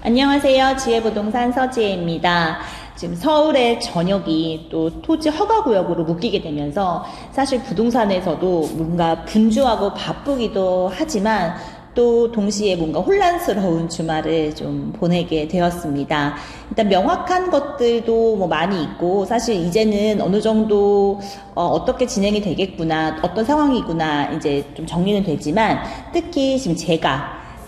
안녕하세요. 지혜부동산 서지혜입니다. 지금 서울의 전역이 또 토지 허가구역으로 묶이게 되면서 사실 부동산에서도 뭔가 분주하고 바쁘기도 하지만 또 동시에 뭔가 혼란스러운 주말을 좀 보내게 되었습니다. 일단 명확한 것들도 뭐 많이 있고 사실 이제는 어느 정도 어떻게 진행이 되겠구나, 어떤 상황이구나 이제 좀 정리는 되지만 특히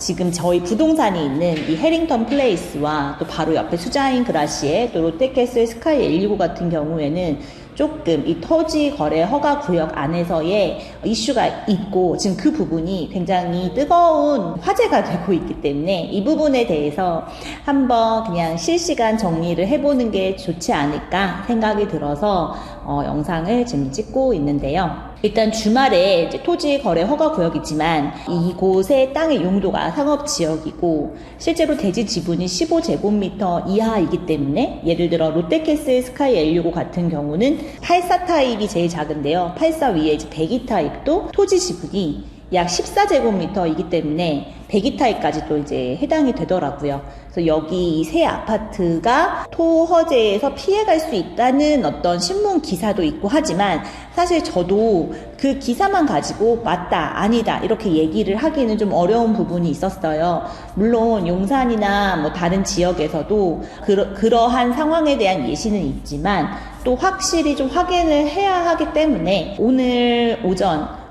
지금 저희 부동산이 있는 이 해링턴 플레이스와 또 바로 옆에 수자인 그라시에 또 롯데캐슬 스카이 119 같은 경우에는 조금 이 토지 거래 허가 구역 안에서의 이슈가 있고 지금 그 부분이 굉장히 뜨거운 화제가 되고 있기 때문에 이 부분에 대해서 한번 그냥 실시간 정리를 해보는 게 좋지 않을까 생각이 들어서 영상을 지금 찍고 있는데요. 일단 주말에 이제 토지 거래 허가 구역이지만 이곳의 땅의 용도가 상업지역이고 실제로 대지 지분이 15제곱미터 이하이기 때문에 예를 들어 롯데캐슬 스카이 165 같은 경우는 84 타입이 제일 작은데요. 84 위에 이제 102 타입도 토지 지분이 약 14제곱미터이기 때문에 102 타입까지 또 이제 해당이 되더라고요. 그래서 여기 이 새 아파트가 토허제에서 피해갈 수 있다는 어떤 신문 기사도 있고 하지만 사실 저도 그 기사만 가지고 맞다, 아니다 이렇게 얘기를 하기는 좀 어려운 부분이 있었어요. 물론 용산이나 뭐 다른 지역에서도 그러한 상황에 대한 예시는 있지만 또 확실히 좀 확인을 해야 하기 때문에 오늘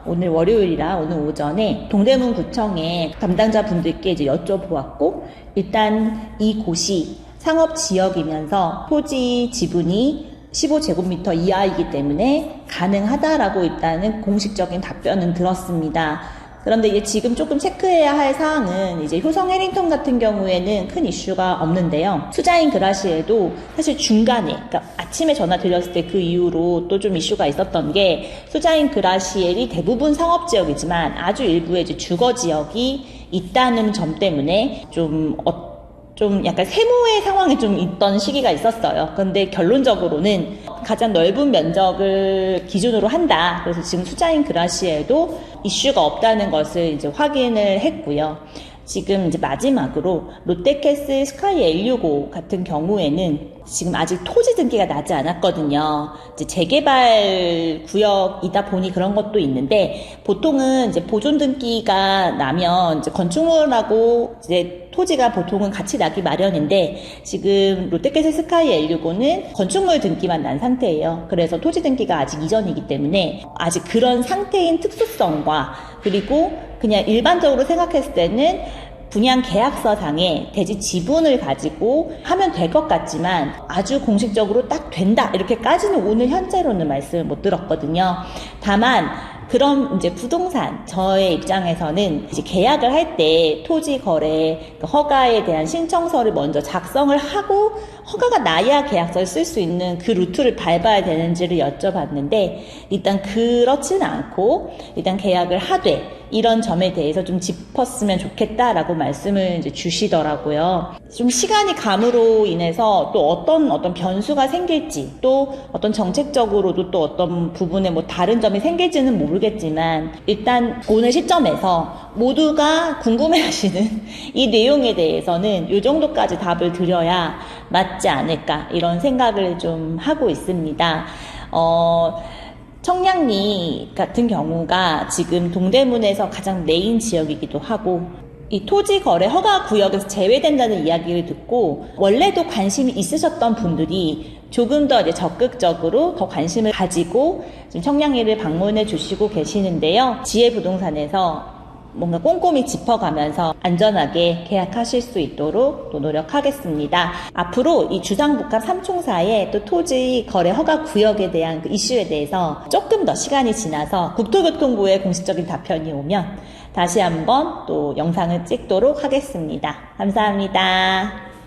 월요일이라 오늘 오전에 동대문 구청의 담당자 분들께 이제 여쭤보았고 일단 이곳이 상업지역이면서 토지 지분이 15제곱미터 이하이기 때문에 가능하다라고 일단은 공식적인 답변은 들었습니다. 그런데 이제 지금 조금 체크해야 할 사항은 이제 효성 해링턴 같은 경우에는 큰 이슈가 없는데요. 수자인 그라시에도 사실 중간에, 그러니까 아침에 전화 드렸을 때 그 이후로 또 좀 이슈가 있었던 게 수자인 그라시엘이 대부분 상업지역이지만 아주 일부의 이제 주거지역이 있다는 점 때문에 좀 약간 세모의 상황이 좀 있던 시기가 있었어요. 그런데 결론적으로는 가장 넓은 면적을 기준으로 한다. 그래서 지금 수자인 그라시에도 이슈가 없다는 것을 이제 확인을 했고요. 지금 이제 마지막으로 롯데캐슬 스카이 165 같은 경우에는 지금 아직 토지 등기가 나지 않았거든요. 이제 재개발 구역이다 보니 그런 것도 있는데 보통은 이제 보존 등기가 나면 이제 건축물하고 이제 토지가 보통은 같이 나기 마련인데 지금 롯데캐슬 스카이 165는 건축물 등기만 난 상태예요. 그래서 토지 등기가 아직 이전이기 때문에 아직 그런 상태인 특수성과 그리고 그냥 일반적으로 생각했을 때는 분양 계약서상에 대지 지분을 가지고 하면 될 것 같지만 아주 공식적으로 딱 된다 이렇게까지는 오늘 현재로는 말씀을 못 들었거든요. 다만 그럼 이제 부동산 저의 입장에서는 이제 계약을 할 때 토지 거래 허가에 대한 신청서를 먼저 작성을 하고 허가가 나야 계약서를 쓸 수 있는 그 루트를 밟아야 되는지를 여쭤봤는데 일단 그렇지는 않고 일단 계약을 하되 이런 점에 대해서 좀 짚었으면 좋겠다라고 말씀을 이제 주시더라고요. 좀 시간이 감으로 인해서 또 어떤 변수가 생길지 또 어떤 정책적으로도 또 어떤 부분에 뭐 다른 점이 생길지는 모르겠지만 일단 오늘 시점에서 모두가 궁금해하시는 이 내용에 대해서는 이 정도까지 답을 드려야 맞지 않을까 이런 생각을 좀 하고 있습니다. 청량리 같은 경우가 지금 동대문에서 가장 메인 지역이기도 하고 이 토지 거래 허가 구역에서 제외된다는 이야기를 듣고 원래도 관심이 있으셨던 분들이 조금 더 이제 적극적으로 더 관심을 가지고 지금 청량리를 방문해 주시고 계시는데요. 지혜부동산에서 뭔가 꼼꼼히 짚어가면서 안전하게 계약하실 수 있도록 또 노력하겠습니다. 앞으로 이 주상복합 3총사의 또 토지 거래 허가 구역에 대한 그 이슈에 대해서 조금 더 시간이 지나서 국토교통부의 공식적인 답변이 오면 다시 한번 또 영상을 찍도록 하겠습니다. 감사합니다.